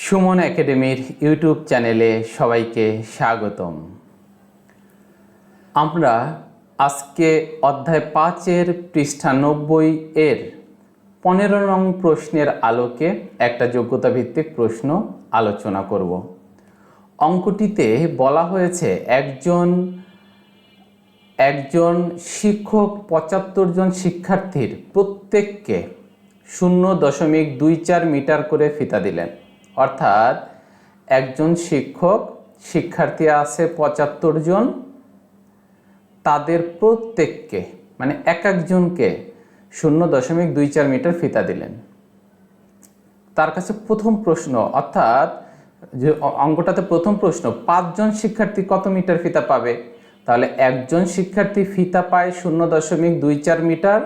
সুমন একাডেমির ইউটিউব চ্যানেলে সবাইকে স্বাগতম। আমরা আজকে অধ্যায় 5-এর পৃষ্ঠা 90 এর 15 নং প্রশ্নের আলোকে একটা যোগ্যতা ভিত্তিক প্রশ্ন আলোচনা করব। অঙ্কটিতে বলা হয়েছে একজন শিক্ষক 75 জন শিক্ষার্থীর প্রত্যেককে 0.24 মিটার করে ফিতা দিলেন। অর্থাৎ একজন শিক্ষার্থী আছে 75 জন, তাদের প্রত্যেককে মানে এক একজনকে 0.24 মিটার ফিতা দিলেন। তার কাছে প্রথম প্রশ্ন, অর্থাৎ যে অঙ্কটাতে প্রথম প্রশ্ন, 5 জন শিক্ষার্থী কত মিটার ফিতা পাবে? তাহলে একজন শিক্ষার্থী ফিতা পায় 0.24 মিটার,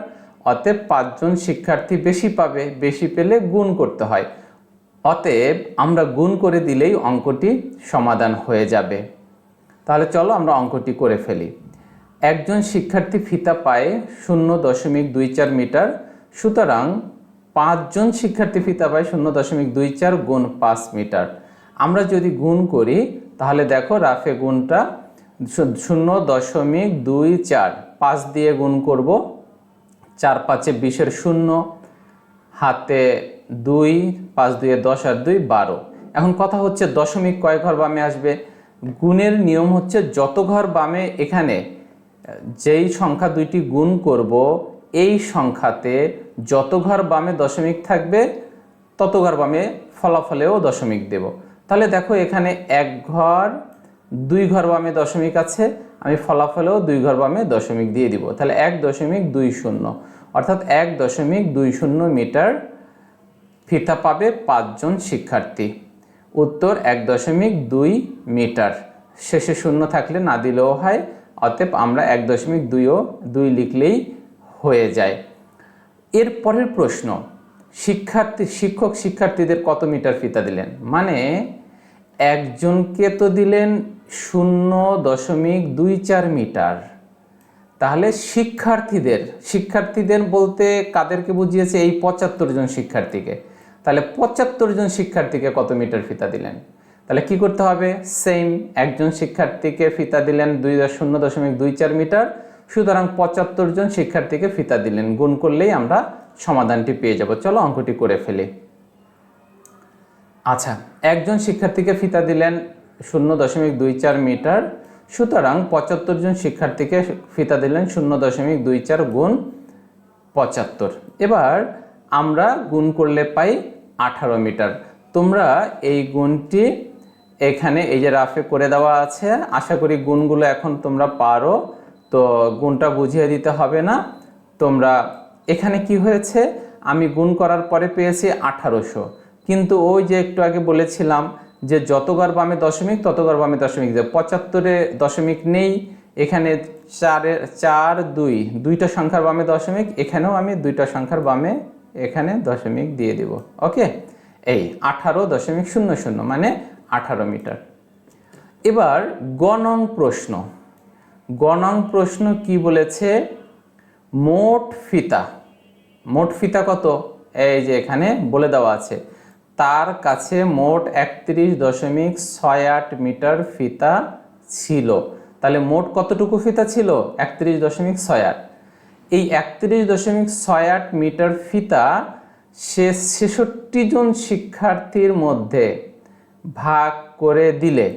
অতএব 5 জন শিক্ষার্থী বেশি পাবে। বেশি পেলে গুণ করতে হয়, অতএব আমরা গুণ করে দিলেই অঙ্কটি সমাধান হয়ে যাবে। তাহলে চলো আমরা অঙ্কটি করে ফেলি। একজন শিক্ষার্থী ফিতা পায় 0.24 মিটার, সুতরাং 5 জন শিক্ষার্থী ফিতা পায় 0.24 গুণ 5 মিটার। আমরা যদি গুণ করি তাহলে দেখো রাফে গুণটা 0.24, 5 দিয়ে গুণ করব, 4 5 20 0, হাতে 2, 5 2 10 আর 2 12। এখন কথা হচ্ছে দশমিক কয় ঘর বামে আসবে? গুণের নিয়ম হচ্ছে যত ঘর বামে, এখানে যেই সংখ্যা দুইটি গুণ করব এই সংখ্যাতে যত ঘর বামে দশমিক থাকবে তত ঘর বামে ফলাফলেও দশমিক দেব। তাহলে দেখো এখানে 1 ঘর 2 ঘর বামে দশমিক আছে, আমি ফলাফলেও 2 ঘর বামে দশমিক দিয়ে দিব। তাহলে 1.20, অর্থাৎ 1.20 মিটার ফিতা পাবে 5 জন শিক্ষার্থী। উত্তর 1.2 মিটার। শেষে শূন্য থাকলে না দিলেও হয়, অতএব আমরা 1.2 লিখলেই হয়ে যায়। এর পরের প্রশ্ন, শিক্ষক শিক্ষার্থীদের কত মিটার ফিতা দিলেন? মানে একজনকে তো দিলেন 0.24 মিটার, তাহলে শিক্ষার্থীদের বলতে কাদেরকে বুঝিয়েছে? এই 75 জন শিক্ষার্থীকে। তাহলে 75 জন শিক্ষার্থীকে কত মিটার ফিতা দিলেন? তাহলে কি করতে হবে? সেম, একজন শিক্ষার্থীকে ফিতা দিলেন 0.24 মিটার, সুতরাং 75 জন শিক্ষার্থীকে ফিতা দিলেন। গুণ করলেই আমরা সমাধানটি পেয়ে যাব। চলো অঙ্কটি করে ফেলি। আচ্ছা, একজন শিক্ষার্থীকে ফিতা দিলেন 0.24 মিটার, সুতরাং 75 জন শিক্ষার্থীকে ফিতা দিলেন 0.24 গুণ 75। এবার আমরা গুণ করলে পাই 18 মিটার। তোমরা এই গুণটি এখানে এই যে রাফে করে দেওয়া আছে, আশা করি গুণগুলো এখন তোমরা পারো, তো গুণটা বুঝিয়ে দিতে হবে না। তোমরা এখানে কি হয়েছে, আমি গুণ করার পরে পেয়েছি 1800, কিন্তু ওই যে একটু আগে বলেছিলাম যে যত ঘর বামে দশমিক তত ঘর বামে দশমিক দেব। 75-এ দশমিক নেই, এখানে 4 2 দুইটা সংখ্যার বামে দশমিক, এখানেও আমি দুইটা সংখ্যার বামে এখানে দশমিক দিয়ে দিব। ওকে, এই 18.00 মানে 18 মিটার। এবার গ নং প্রশ্ন কি বলেছে? মোট ফিতা কত? এই যে এখানে বলে দেওয়া আছে, তার কাছে মোট 31.68 মিটার ফিতা ছিল। তাহলে মোট কতটুকু ফিতা ছিল? 31.68। এই 31.68 মিটার ফিতা সে 66 জন শিক্ষার্থীর মধ্যে ভাগ করে দিলে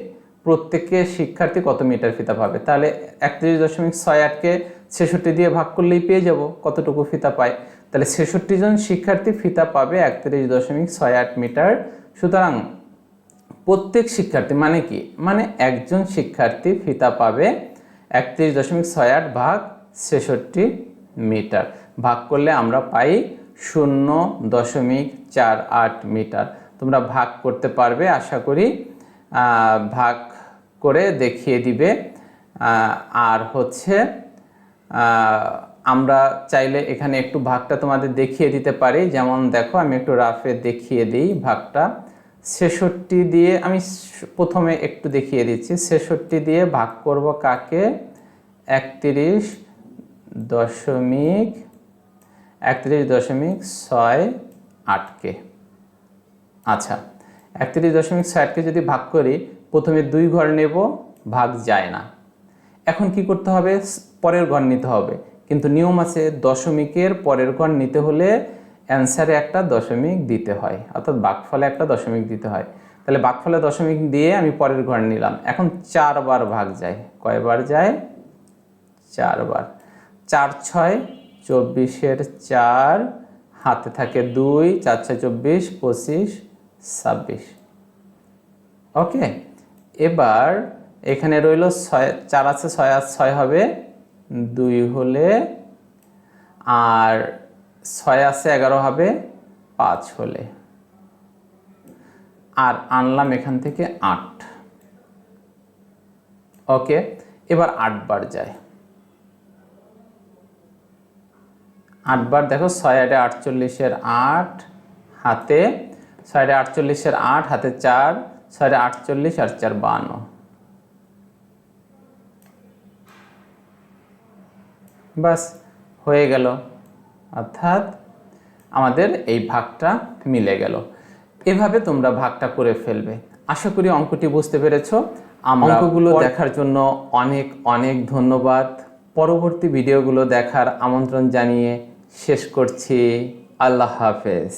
প্রত্যেকে শিক্ষার্থী কত মিটার ফিতা পাবে? তাহলে 31.68কে 66 দিয়ে ভাগ করলেই পেয়ে যাব কতটুকু ফিতা পায়। তাহলে 66 জন শিক্ষার্থী ফিতা পাবে 31.68 মিটার। সুতরাং প্রত্যেক শিক্ষার্থী মানে কি? মানে একজন শিক্ষার্থী ফিতা পাবে 31.68 ভাগ 66 মিটার। ভাগ করলে আমরা পাই 0.48 মিটার। তোমরা ভাগ করতে পারবে আশা করি, ভাগ করে দেখিয়ে দিবে। আর হচ্ছে আমরা চাইলে এখানে একটু ভাগটা তোমাদের দেখিয়ে দিতে পারি। যেমন দেখো, আমি একটু রাফে দেখিয়ে দিই ভাগটা। 66 দিয়ে আমি প্রথমে একটু দেখিয়ে দিচ্ছি। 66 দিয়ে ভাগ করব কাকে? 31.68কে। আচ্ছা, 31.60কে যদি ভাগ করি, প্রথমে 2 ঘর নেব, ভাগ যায় না। এখন কি করতে হবে, পরের ঘর নিতে হবে, কিন্তু নিয়ম আছে দশমিকের পরের ঘর নিতে হলে অ্যান্সারে একটা দশমিক দিতে হয়, অর্থাৎ ভাগফলে একটা দশমিক দিতে হয়। তাহলে ভাগফলে দশমিক দিয়ে আমি পরের ঘর নিলাম। এখন 4 বার ভাগ যায়, কয়বার যায়, 4 বার। 4 6 24-এর 4, হাতে থাকে 2, 4 6 24, 25 26। ওকে, এবার এখানে রইল 4 আছে, 6 আছে, 6 হবে 2 হলে, আর 6 আছে 11 হবে 5 হলে, আর আনলাম এখান থেকে 8। ওকে, এবার 8 বার যায়। 8 বার দেখো, 6 8 48-এর 8, হাতে 6 8 48-এর 8, হাতে 4, 6 48 আর 4 52। বাস হয়ে গেল, অর্থাৎ আমাদের এই ভাগটা মিলে গেল। এভাবে তোমরা ভাগটা করে ফেলবে। আশা করি অঙ্কটি বুঝতে পেরেছ। অঙ্কগুলো দেখার জন্য অনেক অনেক ধন্যবাদ। পরবর্তী ভিডিওগুলো দেখার আমন্ত্রণ জানিয়ে শেষ করছি। আল্লাহ হাফেজ।